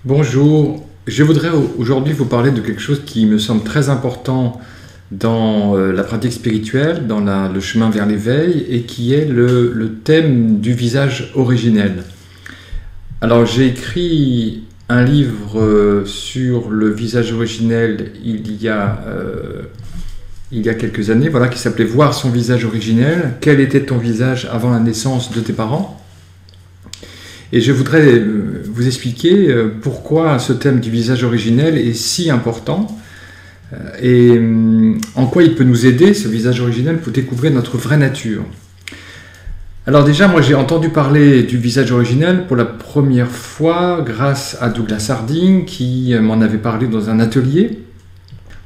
Bonjour, je voudrais aujourd'hui vous parler de quelque chose qui me semble très important dans la pratique spirituelle, dans le chemin vers l'éveil, et qui est le thème du visage originel. Alors j'ai écrit un livre sur le visage originel il y a quelques années, voilà, qui s'appelait « Voir son visage originel. Quel était ton visage avant la naissance de tes parents ?» Et je voudrais vous expliquer pourquoi ce thème du visage originel est si important et en quoi il peut nous aider, ce visage originel, pour découvrir notre vraie nature. Alors déjà, moi j'ai entendu parler du visage originel pour la première fois grâce à Douglas Harding qui m'en avait parlé dans un atelier.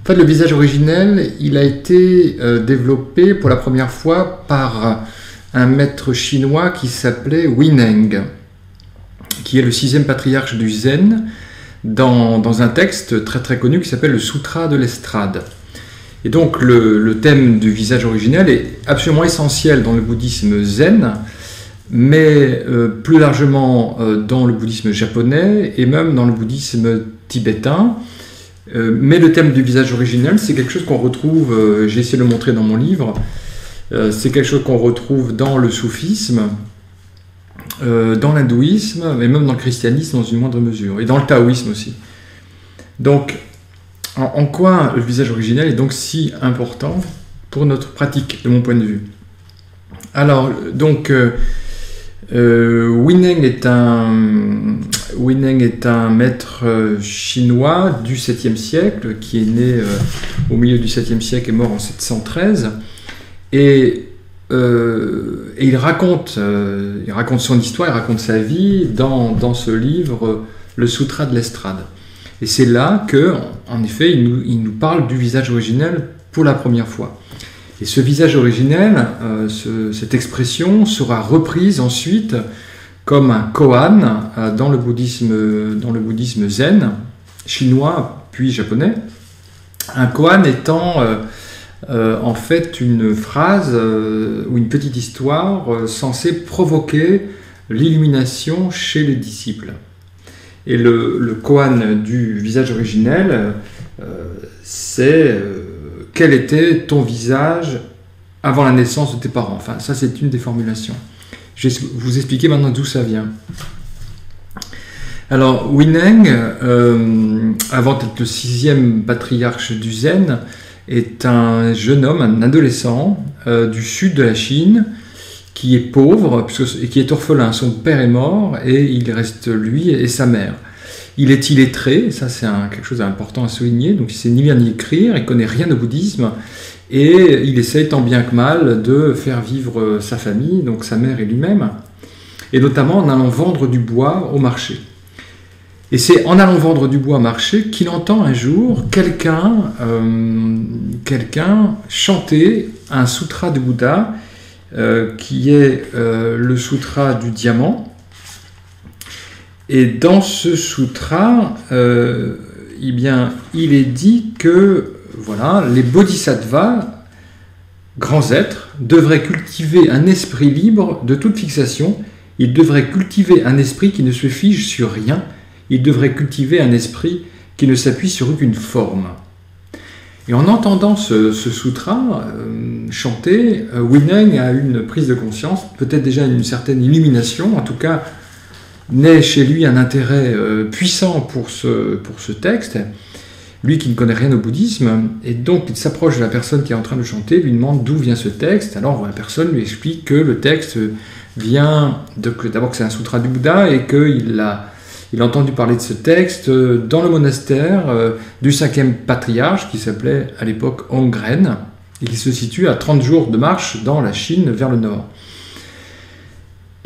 En fait, le visage originel, il a été développé pour la première fois par un maître chinois qui s'appelait Huineng, qui est le 6e patriarche du Zen, dans un texte très très connu qui s'appelle le Sutra de l'estrade. Et donc le thème du visage originel est absolument essentiel dans le bouddhisme zen, mais plus largement dans le bouddhisme japonais et même dans le bouddhisme tibétain. Mais le thème du visage originel, c'est quelque chose qu'on retrouve, j'ai essayé de le montrer dans mon livre, c'est quelque chose qu'on retrouve dans le soufisme, dans l'hindouisme, et même dans le christianisme dans une moindre mesure, et dans le taoïsme aussi. Donc, en quoi le visage originel est donc si important pour notre pratique, de mon point de vue? Alors, donc, Huineng est un maître chinois du 7e siècle, qui est né au milieu du 7e siècle et mort en 713, et il raconte son histoire, il raconte sa vie dans ce livre, le Sutra de l'estrade. Et c'est là que, en effet, il nous parle du visage originel pour la première fois. Et ce visage originel, cette expression sera reprise ensuite comme un koan dans le bouddhisme zen, chinois puis japonais. Un koan étant en fait une phrase ou une petite histoire censée provoquer l'illumination chez les disciples. Et le koan du visage originel, c'est quel était ton visage avant la naissance de tes parents. Enfin, ça c'est une des formulations. Je vais vous expliquer maintenant d'où ça vient. Alors, Huineng, avant d'être le 6e patriarche du Zen, est un jeune homme, un adolescent du sud de la Chine, qui est pauvre et qui est orphelin. Son père est mort et il reste lui et sa mère. Il est illettré, ça c'est quelque chose d'important à souligner, donc il ne sait ni lire ni écrire, il ne connaît rien au bouddhisme, et il essaye tant bien que mal de faire vivre sa famille, donc sa mère et lui-même, et notamment en allant vendre du bois au marché. Et c'est en allant vendre du bois au marché qu'il entend un jour quelqu'un chanter un sutra de Bouddha, qui est le sutra du diamant. Et dans ce sutra, eh bien, il est dit que voilà, les bodhisattvas, grands êtres, devraient cultiver un esprit libre de toute fixation. Ils devraient cultiver un esprit qui ne se fige sur rien. Ils devraient cultiver un esprit qui ne s'appuie sur aucune forme. Et en entendant ce sutra chanter, Huineng a une prise de conscience, peut-être déjà une certaine illumination, en tout cas naît chez lui un intérêt puissant pour ce texte, lui qui ne connaît rien au bouddhisme, et donc il s'approche de la personne qui est en train de chanter, lui demande d'où vient ce texte. Alors la personne lui explique que le texte vient d'abord que c'est un sutra du Bouddha et qu'il a entendu parler de ce texte dans le monastère du 5e patriarche qui s'appelait à l'époque Hongren et qui se situe à 30 jours de marche dans la Chine vers le nord.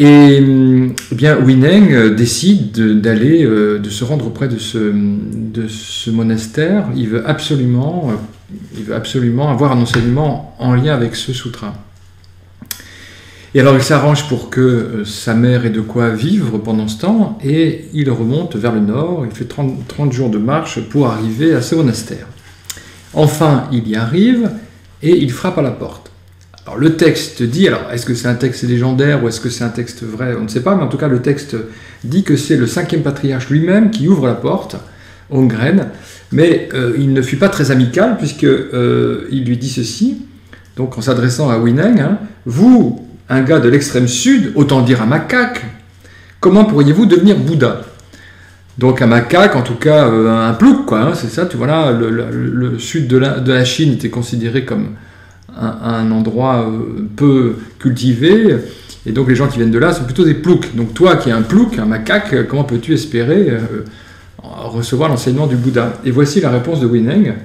Et eh bien Huineng décide de se rendre auprès de ce monastère. Il veut absolument avoir un enseignement en lien avec ce sutra. Et alors il s'arrange pour que sa mère ait de quoi vivre pendant ce temps, et il remonte vers le nord, il fait 30 jours de marche pour arriver à ce monastère. Enfin, il y arrive, et il frappe à la porte. Alors le texte dit, alors est-ce que c'est un texte légendaire ou est-ce que c'est un texte vrai, on ne sait pas, mais en tout cas le texte dit que c'est le 5e patriarche lui-même qui ouvre la porte, Holmgren, mais il ne fut pas très amical puisqu'il lui dit ceci, donc en s'adressant à Wineng, hein, vous, un gars de l'extrême sud, autant dire un macaque, comment pourriez-vous devenir Bouddha? Donc un macaque, en tout cas un plouc, quoi, hein, c'est ça, tu vois là, le sud de la Chine était considéré comme un endroit peu cultivé, et donc les gens qui viennent de là sont plutôt des ploucs. Donc toi qui es un plouc, un macaque, comment peux-tu espérer recevoir l'enseignement du Bouddha? Et voici la réponse de Wineng.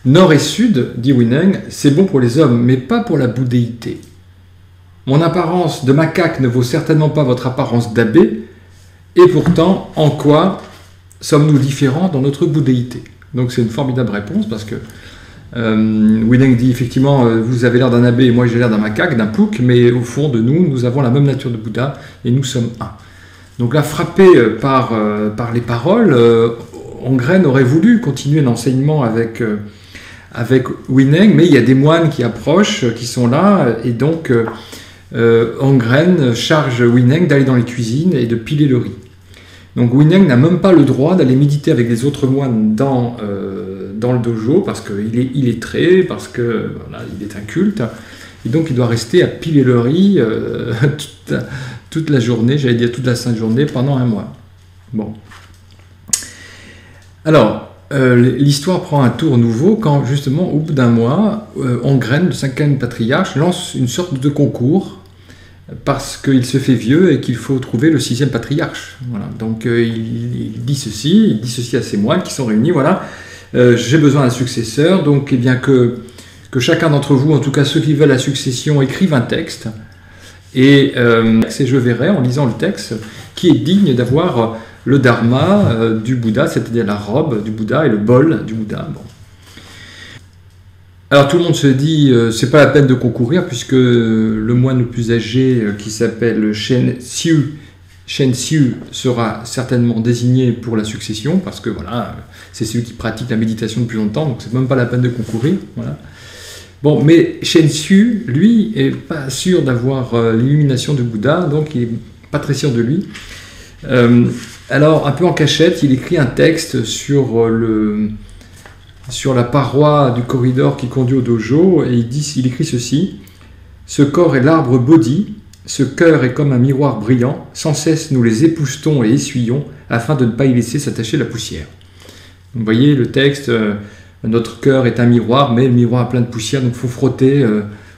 Nord et sud, dit Wineng, c'est bon pour les hommes, mais pas pour la bouddhéité. Mon apparence de macaque ne vaut certainement pas votre apparence d'abbé, et pourtant, en quoi sommes-nous différents dans notre bouddhéité? Donc c'est une formidable réponse, parce que Wineng dit effectivement, vous avez l'air d'un abbé et moi j'ai l'air d'un macaque, d'un plouc, mais au fond de nous, nous avons la même nature de Bouddha et nous sommes un. Donc là, frappé par les paroles, Holmgren aurait voulu continuer l'enseignement avec Wineng, mais il y a des moines qui approchent, qui sont là, et donc Holmgren charge Wineng d'aller dans les cuisines et de piler le riz. Donc Wineng n'a même pas le droit d'aller méditer avec les autres moines dans le dojo, parce qu'il est illettré, parce qu'il est inculte, et donc il doit rester à piler le riz toute la journée, j'allais dire toute la sainte journée, pendant un mois. Bon. Alors, l'histoire prend un tour nouveau quand, justement, au bout d'un mois, Holmgren, le 5e patriarche, lance une sorte de concours, parce qu'il se fait vieux et qu'il faut trouver le 6e patriarche. Voilà. Donc il dit ceci à ses moines qui sont réunis, voilà, j'ai besoin d'un successeur, donc eh bien que chacun d'entre vous, en tout cas ceux qui veulent la succession, écrivent un texte, et je verrai en lisant le texte qui est digne d'avoir le dharma du Bouddha, c'est-à-dire la robe du Bouddha et le bol du Bouddha. Bon. Alors tout le monde se dit, c'est pas la peine de concourir, puisque le moine le plus âgé, qui s'appelle Shen Xiu, sera certainement désigné pour la succession, parce que voilà, c'est celui qui pratique la méditation depuis longtemps, donc c'est même pas la peine de concourir. Voilà. Bon, mais Shen Xiu, lui, est pas sûr d'avoir l'illumination de Bouddha, donc il est pas très sûr de lui. Alors, un peu en cachette, il écrit un texte sur la paroi du corridor qui conduit au dojo, et il écrit ceci: « Ce corps est l'arbre Bodhi, ce cœur est comme un miroir brillant, sans cesse nous les époustons et essuyons, afin de ne pas y laisser s'attacher la poussière. » Vous voyez le texte, notre cœur est un miroir, mais le miroir a plein de poussière, donc il faut frotter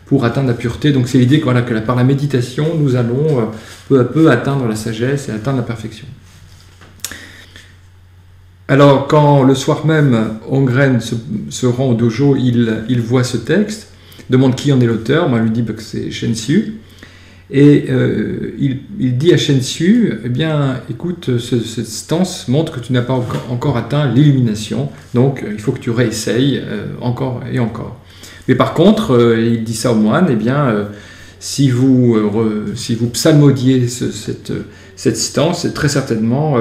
pour atteindre la pureté. Donc c'est l'idée que par la méditation, nous allons peu à peu atteindre la sagesse et atteindre la perfection. Alors, quand le soir même, Holmgren se rend au dojo, il voit ce texte, demande qui en est l'auteur, moi, il lui dit que c'est Shen Xiu, et il dit à Shen Xiu, eh bien, écoute, cette stance montre que tu n'as pas encore atteint l'illumination, donc il faut que tu réessayes encore et encore. Mais par contre, il dit ça aux moines, eh bien, si vous psalmodiez cette stance, très certainement...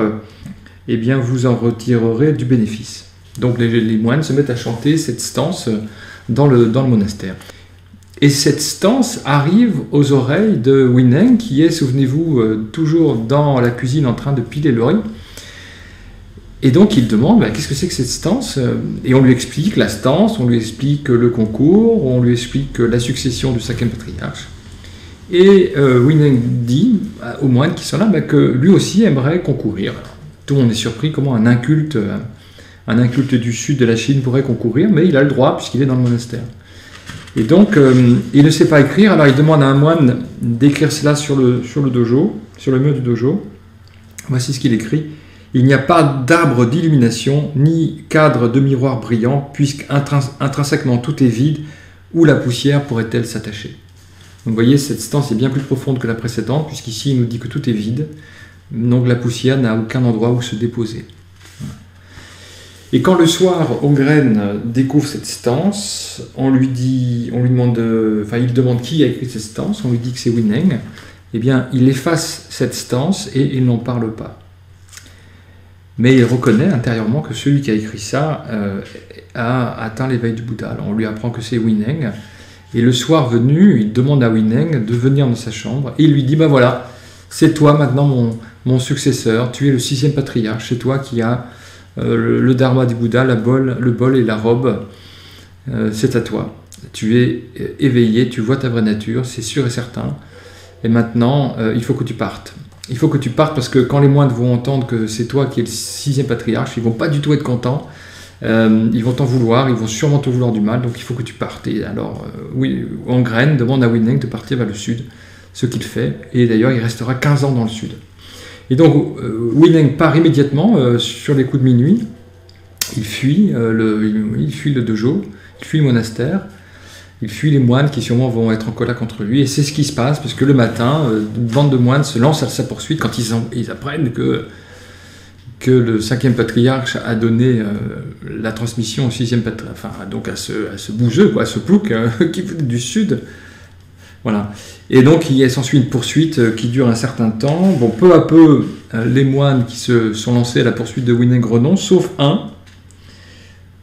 eh bien vous en retirerez du bénéfice. Donc les moines se mettent à chanter cette stance dans le monastère. Et cette stance arrive aux oreilles de Wineng, qui est, souvenez-vous, toujours dans la cuisine en train de piler le riz. Et donc il demande, qu'est-ce que c'est que cette stance? Et on lui explique la stance, on lui explique le concours, on lui explique la succession du 5e patriarche. Et Wineng dit aux moines qui sont là que lui aussi aimerait concourir. Tout le monde est surpris comment un inculte du sud de la Chine pourrait concourir, mais il a le droit puisqu'il est dans le monastère. Et donc, il ne sait pas écrire, alors il demande à un moine d'écrire cela sur le dojo, sur le mur du dojo. Voici ce qu'il écrit: « Il n'y a pas d'arbre d'illumination, ni cadre de miroir brillant, puisqu'intrinsèquement tout est vide, où la poussière pourrait-elle s'attacher ?» Donc vous voyez, cette stance est bien plus profonde que la précédente, puisqu'ici il nous dit que tout est vide. Donc la poussière n'a aucun endroit où se déposer. Et quand le soir, Holmgren découvre cette stance, il demande qui a écrit cette stance, on lui dit que c'est Wineng, eh bien il efface cette stance et il n'en parle pas. Mais il reconnaît intérieurement que celui qui a écrit ça a atteint l'éveil du Bouddha. Alors on lui apprend que c'est Wineng, Et le soir venu, il demande à Huineng de venir dans sa chambre, et il lui dit, ben voilà, c'est toi maintenant mon successeur, tu es le 6e patriarche, c'est toi qui as le dharma du Bouddha, le bol et la robe, c'est à toi. Tu es éveillé, tu vois ta vraie nature, c'est sûr et certain. Et maintenant, il faut que tu partes. Il faut que tu partes parce que quand les moines vont entendre que c'est toi qui es le 6e patriarche, ils ne vont pas du tout être contents. Ils vont t'en vouloir, ils vont sûrement te vouloir du mal, donc il faut que tu partes. Et alors, oui, Wangrène demande à Huineng de partir vers le sud, ce qu'il fait. Et d'ailleurs, il restera 15 ans dans le sud. Et donc, Huineng part immédiatement sur les coups de minuit. Il fuit le dojo, il fuit le monastère. Il fuit les moines qui sûrement vont être en colère contre lui, et c'est ce qui se passe, parce que le matin, une bande de moines se lance à sa poursuite quand ils apprennent que le 5e patriarche a donné la transmission au 6e patriarche, enfin donc à ce bougeux, quoi, à ce plouc qui venait du sud. Voilà. Et donc il s'ensuit une poursuite qui dure un certain temps. Bon, peu à peu, les moines qui se sont lancés à la poursuite de Huineng renoncent,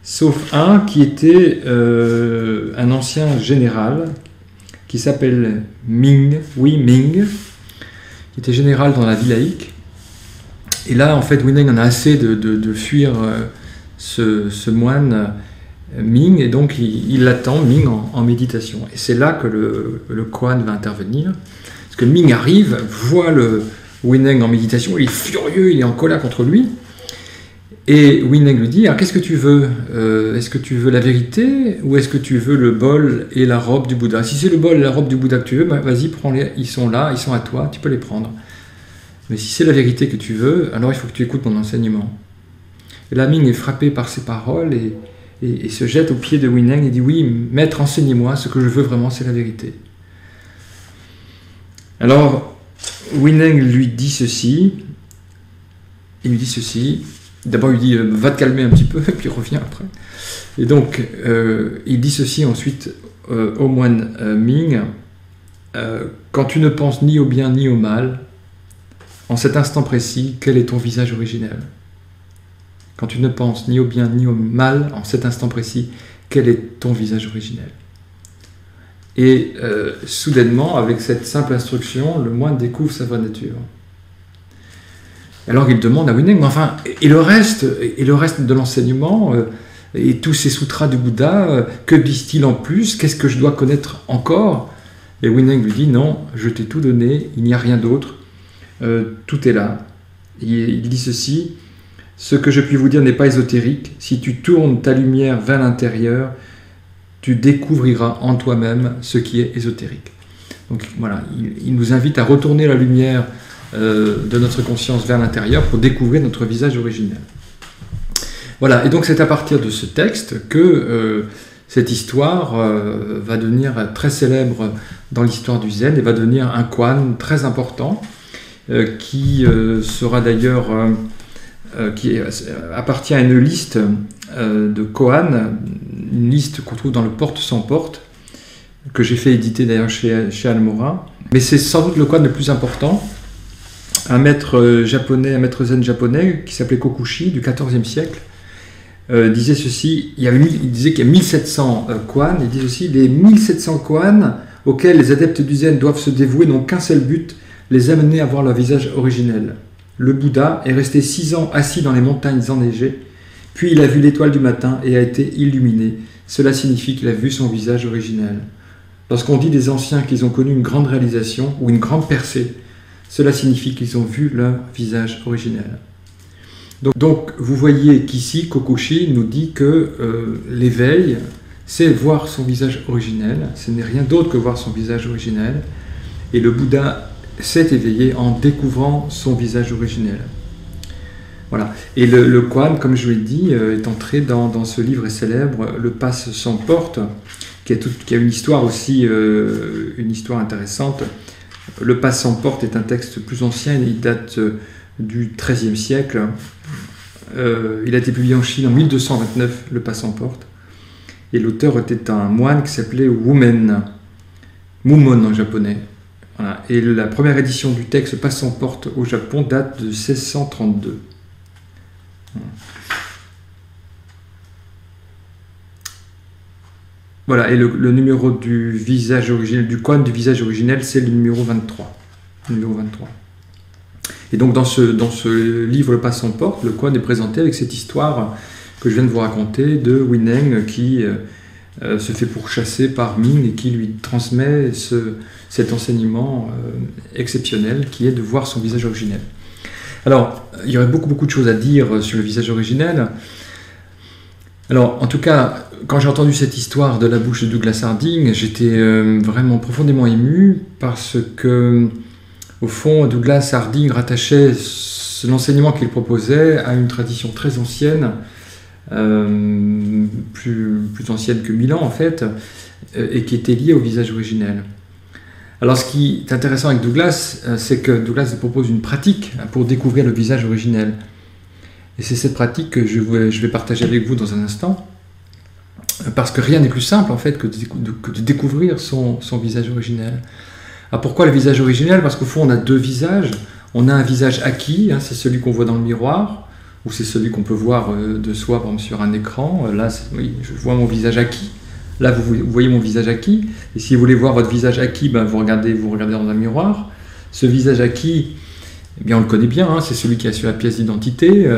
sauf un qui était un ancien général qui s'appelle Ming, qui était général dans la vie laïque. Et là, en fait, Huineng en a assez de fuir ce moine Ming, et donc il l'attend, Ming, en méditation. Et c'est là que le koan va intervenir, parce que Ming arrive, voit le Huineng en méditation, il est furieux, il est en colère contre lui. Et Huineng lui dit, alors qu'est-ce que tu veux? Est-ce que tu veux la vérité ou est-ce que tu veux le bol et la robe du Bouddha? Si c'est le bol et la robe du Bouddha que tu veux, bah, vas-y, prends-les, ils sont là, ils sont à toi, tu peux les prendre. Mais si c'est la vérité que tu veux, alors il faut que tu écoutes mon enseignement. Et là, Ming est frappé par ces paroles et se jette aux pieds de Huineng et dit, oui, maître, enseignez-moi, ce que je veux vraiment, c'est la vérité. Alors, Huineng lui dit ceci, d'abord il dit va te calmer un petit peu, et puis reviens après. Et donc il dit ceci ensuite au moine Ming, quand tu ne penses ni au bien ni au mal, en cet instant précis, quel est ton visage originel? Quand tu ne penses ni au bien ni au mal, en cet instant précis, quel est ton visage originel? Et soudainement, avec cette simple instruction, le moine découvre sa vraie nature. Alors il demande à Huineng, mais enfin, et le reste de l'enseignement, et tous ces sutras du Bouddha, que disent-ils en plus? Qu'est-ce que je dois connaître encore? Et Huineng lui dit, non, je t'ai tout donné, il n'y a rien d'autre, tout est là. Il dit ceci, ce que je puis vous dire n'est pas ésotérique, si tu tournes ta lumière vers l'intérieur, tu découvriras en toi-même ce qui est ésotérique. Donc voilà, il nous invite à retourner la lumière de notre conscience vers l'intérieur pour découvrir notre visage originel. Voilà, et donc c'est à partir de ce texte que cette histoire va devenir très célèbre dans l'histoire du Zen et va devenir un koan très important qui sera d'ailleurs qui appartient à une liste de koan, une liste qu'on trouve dans le Porte sans Porte, que j'ai fait éditer d'ailleurs chez Almora. Mais c'est sans doute le koan le plus important. Un maître zen japonais qui s'appelait Kokushi du XIVe siècle disait ceci, il disait qu'il y a 1700 koans, il dit ceci, les 1700 koans auxquels les adeptes du zen doivent se dévouer n'ont qu'un seul but, les amener à voir leur visage originel. Le Bouddha est resté 6 ans assis dans les montagnes enneigées, puis il a vu l'étoile du matin et a été illuminé. Cela signifie qu'il a vu son visage originel. Lorsqu'on dit des anciens qu'ils ont connu une grande réalisation ou une grande percée, cela signifie qu'ils ont vu leur visage originel. Donc vous voyez qu'ici, Kokushi nous dit que l'éveil, c'est voir son visage originel, ce n'est rien d'autre que voir son visage originel, et le Bouddha s'est éveillé en découvrant son visage originel. Voilà. Et le koan, comme je l'ai dit, est entré dans ce livre célèbre, Le Passe sans porte, qui a une histoire aussi, une histoire intéressante. Le Passe sans porte est un texte plus ancien, il date du XIIIe siècle. Il a été publié en Chine en 1229, Le Passe sans porte. Et l'auteur était un moine qui s'appelait Mumon en japonais. Voilà. Et la première édition du texte Passe sans porte au Japon date de 1632. Voilà. Voilà, et le numéro du visage originel, du cône du visage originel, c'est le numéro 23. Numéro 23. Et donc dans ce livre Le Passant Porte, le cône est présenté avec cette histoire que je viens de vous raconter de Wineng qui se fait pourchasser par Ming et qui lui transmet cet enseignement exceptionnel qui est de voir son visage originel. Alors, il y aurait beaucoup de choses à dire sur le visage originel. Alors, en tout cas, quand j'ai entendu cette histoire de la bouche de Douglas Harding, j'étais vraiment profondément ému parce que, au fond, Douglas Harding rattachait l'enseignement qu'il proposait à une tradition très ancienne, plus ancienne que 1000 ans en fait, et qui était liée au visage originel. Alors, ce qui est intéressant avec Douglas, c'est que Douglas propose une pratique pour découvrir le visage originel. Et c'est cette pratique que je vais partager avec vous dans un instant, parce que rien n'est plus simple en fait que de découvrir son visage originel. Alors pourquoi le visage originel? Parce qu'au fond on a deux visages. On a un visage acquis, hein, c'est celui qu'on voit dans le miroir, ou c'est celui qu'on peut voir de soi par exemple, sur un écran. Là, oui, je vois mon visage acquis. Là, vous voyez mon visage acquis. Et si vous voulez voir votre visage acquis, ben, vous regardez dans un miroir. Ce visage acquis, eh bien, on le connaît bien, hein, c'est celui qui a sur la pièce d'identité.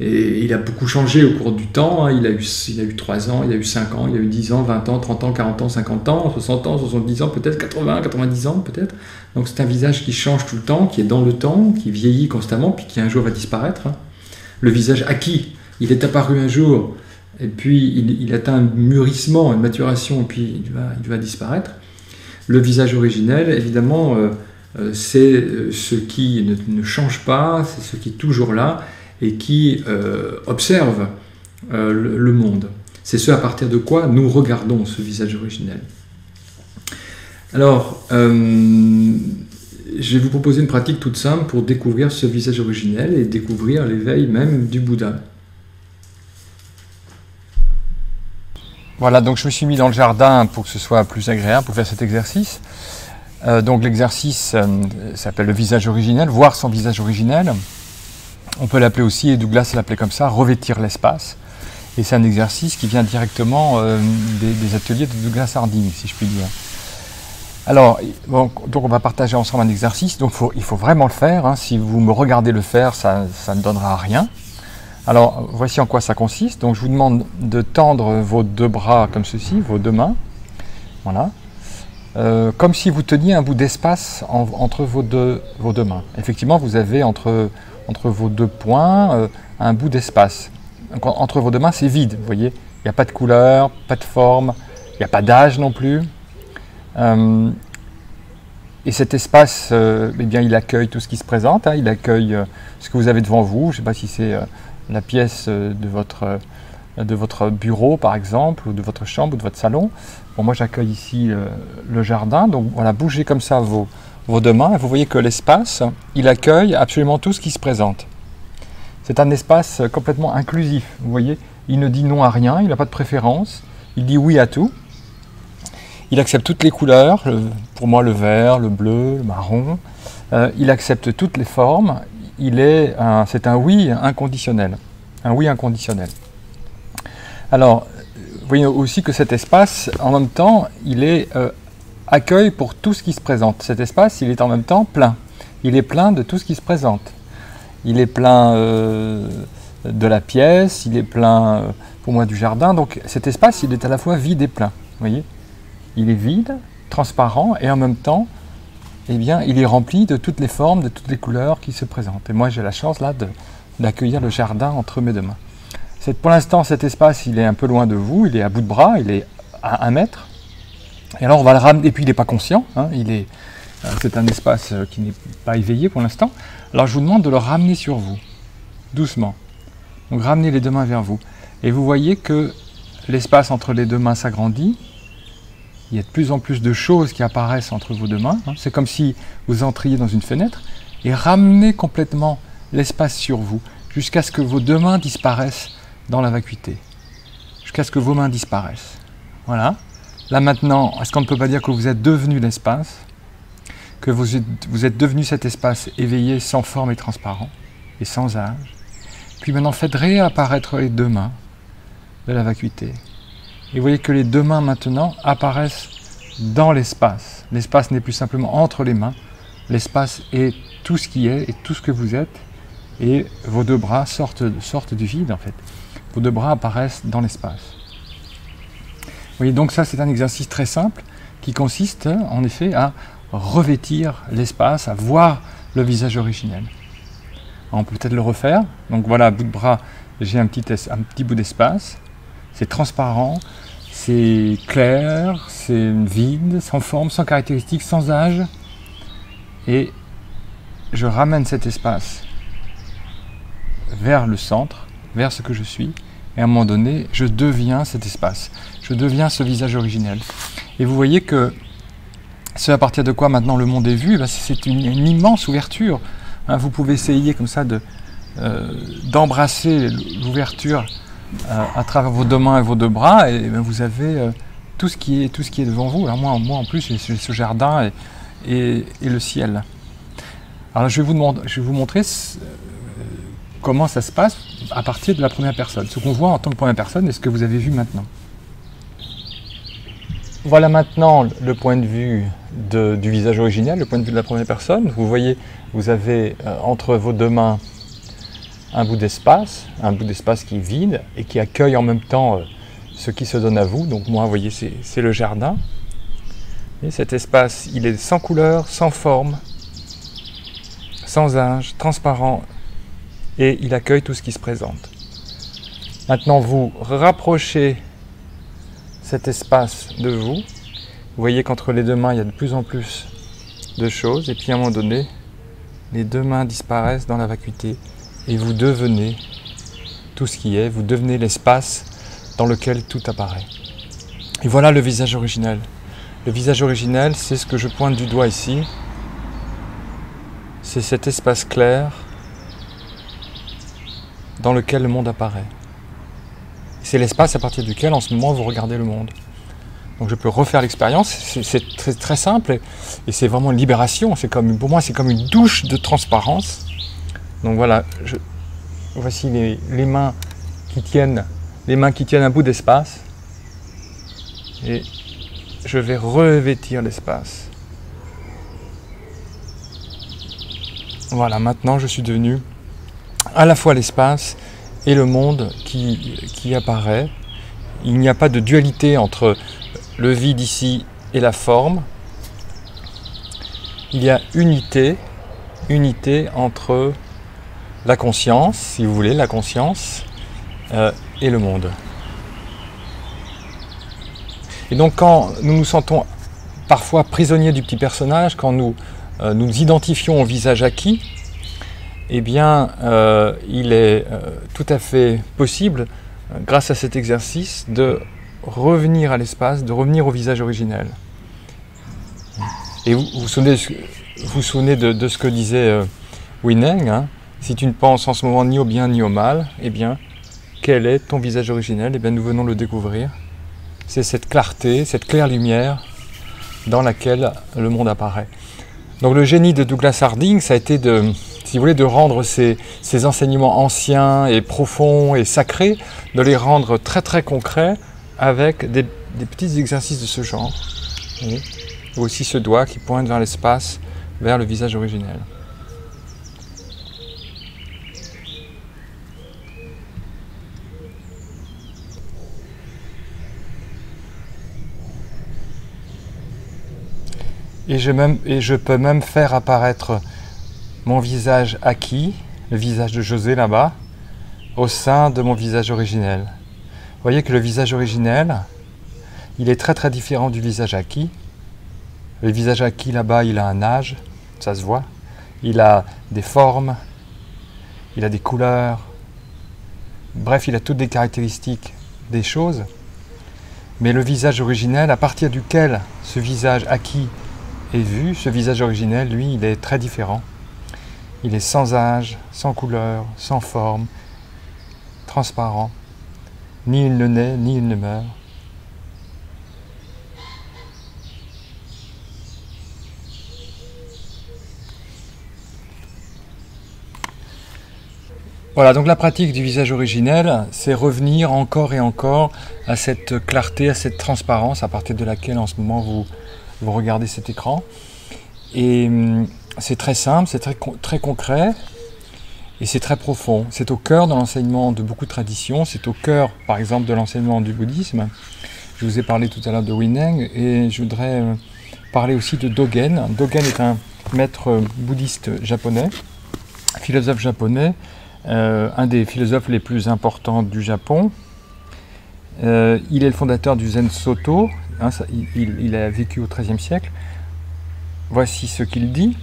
Et il a beaucoup changé au cours du temps. Hein, il a eu 3 ans, il a eu 5 ans, il a eu 10 ans, 20 ans, 30 ans, 40 ans, 50 ans, 60 ans, 70 ans, peut-être 80, 90 ans, peut-être. Donc c'est un visage qui change tout le temps, qui est dans le temps, qui vieillit constamment, puis qui un jour va disparaître. Hein. Le visage acquis, il est apparu un jour, et puis il atteint un mûrissement, une maturation, et puis il va disparaître. Le visage originel, évidemment, c'est ce qui ne change pas, c'est ce qui est toujours là, et qui observe le monde. C'est ce à partir de quoi nous regardons ce visage originel. Alors, je vais vous proposer une pratique toute simple pour découvrir ce visage originel et découvrir l'éveil même du Bouddha. Voilà, donc je me suis mis dans le jardin pour que ce soit plus agréable pour faire cet exercice. Donc l'exercice s'appelle le visage originel, voir son visage originel. On peut l'appeler aussi, et Douglas l'appelait comme ça, revêtir l'espace. Et c'est un exercice qui vient directement des ateliers de Douglas Harding, si je puis dire. Alors, bon, donc on va partager ensemble un exercice, donc il faut vraiment le faire. Hein. Si vous me regardez le faire, ça ne donnera rien. Alors, voici en quoi ça consiste. Donc je vous demande de tendre vos deux bras comme ceci, vos deux mains. Voilà. Comme si vous teniez un bout d'espace entre vos deux mains. Effectivement, vous avez entre vos deux poings un bout d'espace. Entre vos deux mains, c'est vide, vous voyez. Il n'y a pas de couleur, pas de forme, il n'y a pas d'âge non plus. Et cet espace, eh bien, il accueille tout ce qui se présente. Hein. Il accueille ce que vous avez devant vous. Je ne sais pas si c'est la pièce de votre bureau, par exemple, ou de votre chambre, ou de votre salon. Bon, moi, j'accueille ici le jardin. Donc, voilà, bougez comme ça vos deux mains. Et vous voyez que l'espace, il accueille absolument tout ce qui se présente. C'est un espace complètement inclusif. Vous voyez, il ne dit non à rien, il n'a pas de préférence. Il dit oui à tout. Il accepte toutes les couleurs, pour moi le vert, le bleu, le marron. Il accepte toutes les formes. C'est un oui inconditionnel. Un oui inconditionnel. Alors, vous voyez aussi que cet espace, en même temps, il est accueil pour tout ce qui se présente. Cet espace, il est en même temps plein. Il est plein de tout ce qui se présente. Il est plein de la pièce, il est plein, pour moi, du jardin. Donc cet espace, il est à la fois vide et plein. Vous voyez ? Il est vide, transparent, et en même temps, eh bien, il est rempli de toutes les formes, de toutes les couleurs qui se présentent. Et moi, j'ai la chance là d'accueillir le jardin entre mes deux mains. Pour l'instant, cet espace, il est un peu loin de vous, il est à bout de bras, il est à 1 mètre. Et alors, on va le ramener, et puis il n'est pas conscient, hein, c'est un espace qui n'est pas éveillé pour l'instant. Alors, je vous demande de le ramener sur vous, doucement. Donc, ramenez les deux mains vers vous. Et vous voyez que l'espace entre les deux mains s'agrandit. Il y a de plus en plus de choses qui apparaissent entre vos deux mains. Hein. C'est comme si vous entriez dans une fenêtre et ramenez complètement l'espace sur vous jusqu'à ce que vos deux mains disparaissent dans la vacuité. Jusqu'à ce que vos mains disparaissent. Voilà. Là maintenant, est-ce qu'on ne peut pas dire que vous êtes devenu l'espace, que vous êtes devenu cet espace éveillé, sans forme et transparent, et sans âge. Puis maintenant, faites réapparaître les deux mains de la vacuité. Et vous voyez que les deux mains maintenant apparaissent dans l'espace. L'espace n'est plus simplement entre les mains. L'espace est tout ce qui est et tout ce que vous êtes. Et vos deux bras sortent du vide en fait. Vos deux bras apparaissent dans l'espace. Vous voyez, donc ça c'est un exercice très simple qui consiste en effet à revêtir l'espace, à voir le visage originel. On peut peut-être le refaire. Donc voilà, à bout de bras, j'ai un petit bout d'espace. C'est transparent, c'est clair, c'est vide, sans forme, sans caractéristiques, sans âge. Et je ramène cet espace vers le centre, vers ce que je suis. Et à un moment donné, je deviens cet espace. Je deviens ce visage originel. Et vous voyez que ce à partir de quoi maintenant le monde est vu, c'est une immense ouverture. Vous pouvez essayer comme ça d'embrasser l'ouverture à travers vos deux mains et vos deux bras, et vous avez tout ce qui est devant vous. Alors moi en plus, j'ai ce jardin et le ciel. Alors je vais vous montrer comment ça se passe à partir de la première personne. Ce qu'on voit en tant que première personne et ce que vous avez vu maintenant. Voilà maintenant le point de vue du visage originel, le point de vue de la première personne. Vous voyez, vous avez entre vos deux mains un bout d'espace qui est vide et qui accueille en même temps ce qui se donne à vous. Donc moi, vous voyez, c'est le jardin. Et cet espace, il est sans couleur, sans forme, sans âge, transparent, et il accueille tout ce qui se présente. Maintenant, vous rapprochez cet espace de vous. Vous voyez qu'entre les deux mains, il y a de plus en plus de choses, et puis à un moment donné, les deux mains disparaissent dans la vacuité, et vous devenez tout ce qui est, vous devenez l'espace dans lequel tout apparaît. Et voilà le visage originel. Le visage originel, c'est ce que je pointe du doigt ici. C'est cet espace clair dans lequel le monde apparaît. C'est l'espace à partir duquel, en ce moment, vous regardez le monde. Donc je peux refaire l'expérience, c'est très, très simple, et c'est vraiment une libération. Pour moi, c'est comme une douche de transparence. Donc voilà, voici les mains qui tiennent un bout d'espace, et je vais revêtir l'espace. Voilà, maintenant je suis devenu à la fois l'espace et le monde qui apparaît. Il n'y a pas de dualité entre le vide ici et la forme. Il y a unité entre la conscience, si vous voulez, la conscience et le monde. Et donc quand nous nous sentons parfois prisonniers du petit personnage, quand nous nous identifions au visage acquis, eh bien il est tout à fait possible, grâce à cet exercice, de revenir à l'espace, de revenir au visage originel. Et vous vous souvenez de ce que disait Wineng, hein, si tu ne penses en ce moment ni au bien ni au mal, eh bien, quel est ton visage originel? Eh bien, nous venons le découvrir. C'est cette clarté, cette claire lumière dans laquelle le monde apparaît. Donc le génie de Douglas Harding, ça a été si vous voulez, de rendre ces enseignements anciens et profonds et sacrés, de les rendre très très concrets avec des petits exercices de ce genre. Et aussi ce doigt qui pointe vers l'espace, vers le visage originel. Et je peux même faire apparaître mon visage acquis, le visage de José là-bas, au sein de mon visage originel. Vous voyez que le visage originel, il est très très différent du visage acquis. Le visage acquis là-bas, il a un âge, ça se voit. Il a des formes, il a des couleurs. Bref, il a toutes les caractéristiques des choses. Mais le visage originel, à partir duquel ce visage acquis est vu, ce visage originel, lui, il est très différent. Il est sans âge, sans couleur, sans forme, transparent. Ni il ne naît, ni il ne meurt. Voilà, donc la pratique du visage originel, c'est revenir encore et encore à cette clarté, à cette transparence à partir de laquelle en ce moment vous regardez cet écran. Et c'est très simple, c'est très concret et c'est très profond. C'est au cœur de l'enseignement de beaucoup de traditions, c'est au cœur par exemple de l'enseignement du bouddhisme. Je vous ai parlé tout à l'heure de Huineng et je voudrais parler aussi de Dogen. Dogen est un maître bouddhiste japonais, philosophe japonais, un des philosophes les plus importants du Japon. Il est le fondateur du Zen Soto, hein, il a vécu au XIIIe siècle. Voici ce qu'il dit.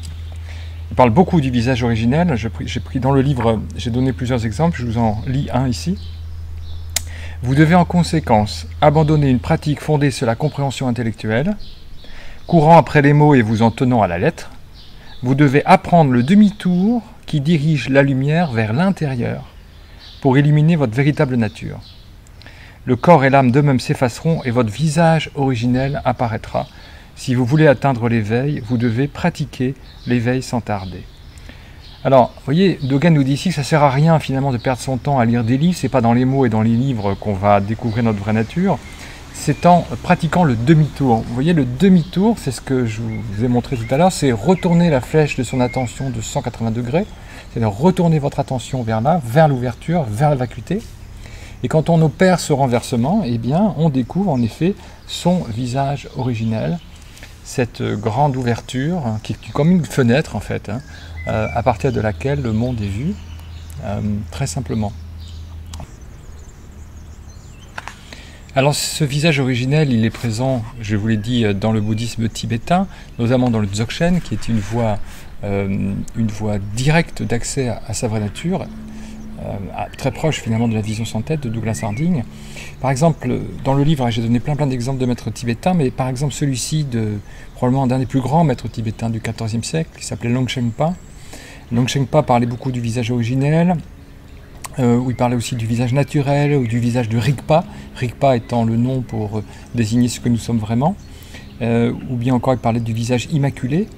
Il parle beaucoup du visage originel. J'ai pris dans le livre, j'ai donné plusieurs exemples, je vous en lis un ici. Vous devez en conséquence abandonner une pratique fondée sur la compréhension intellectuelle, courant après les mots et vous en tenant à la lettre. Vous devez apprendre le demi-tour qui dirige la lumière vers l'intérieur pour illuminer votre véritable nature. Le corps et l'âme d'eux-mêmes s'effaceront et votre visage originel apparaîtra. Si vous voulez atteindre l'éveil, vous devez pratiquer l'éveil sans tarder. Alors, vous voyez, Dogen nous dit ici que ça ne sert à rien finalement de perdre son temps à lire des livres, c'est pas dans les mots et dans les livres qu'on va découvrir notre vraie nature, c'est en pratiquant le demi-tour. Vous voyez, le demi-tour, c'est ce que je vous ai montré tout à l'heure, c'est retourner la flèche de son attention de 180 degrés, c'est-à-dire retourner votre attention vers là, vers l'ouverture, vers la vacuité. Et quand on opère ce renversement, eh bien, on découvre en effet son visage originel, cette grande ouverture, qui est comme une fenêtre en fait, à partir de laquelle le monde est vu, très simplement. Alors ce visage originel, il est présent, je vous l'ai dit, dans le bouddhisme tibétain, notamment dans le Dzogchen, qui est une voie directe d'accès à sa vraie nature, très proche finalement de la vision sans tête de Douglas Harding. Par exemple, dans le livre, j'ai donné plein d'exemples de maîtres tibétains, mais par exemple celui-ci, probablement d'un des plus grands maîtres tibétains du XIVe siècle, qui s'appelait Longshengpa. Longshengpa parlait beaucoup du visage originel, où il parlait aussi du visage naturel, ou du visage de Rigpa, Rigpa étant le nom pour désigner ce que nous sommes vraiment, ou bien encore il parlait du visage immaculé.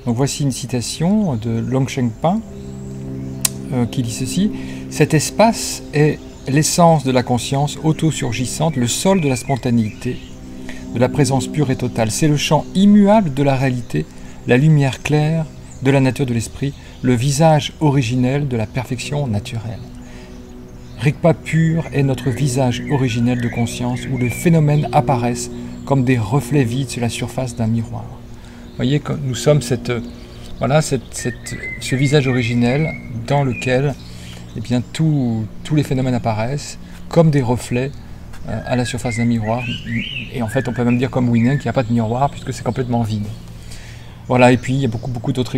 Donc voici une citation de Longshengpa, qui dit ceci: « Cet espace est l'essence de la conscience auto-surgissante, le sol de la spontanéité, de la présence pure et totale. C'est le champ immuable de la réalité, la lumière claire de la nature de l'esprit, le visage originel de la perfection naturelle. Rigpa pur est notre visage originel de conscience où les phénomènes apparaissent comme des reflets vides sur la surface d'un miroir. » Vous voyez, nous sommes ce visage originel dans lequel eh bien, tous les phénomènes apparaissent comme des reflets à la surface d'un miroir. Et en fait, on peut même dire comme Huineng qu'il n'y a pas de miroir puisque c'est complètement vide. Voilà, et puis il y a beaucoup d'autres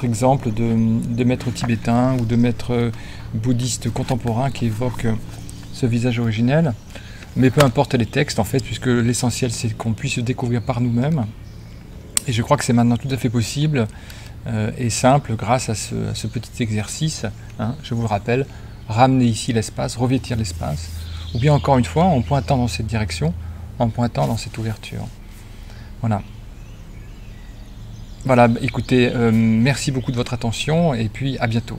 exemples de maîtres tibétains ou de maîtres bouddhistes contemporains qui évoquent ce visage originel. Mais peu importe les textes, en fait, puisque l'essentiel c'est qu'on puisse le découvrir par nous-mêmes. Et je crois que c'est maintenant tout à fait possible et simple grâce à ce petit exercice. Hein, je vous le rappelle, ramener ici l'espace, revêtir l'espace, ou bien encore une fois en pointant dans cette direction, en pointant dans cette ouverture. Voilà. Voilà, écoutez, merci beaucoup de votre attention et puis à bientôt.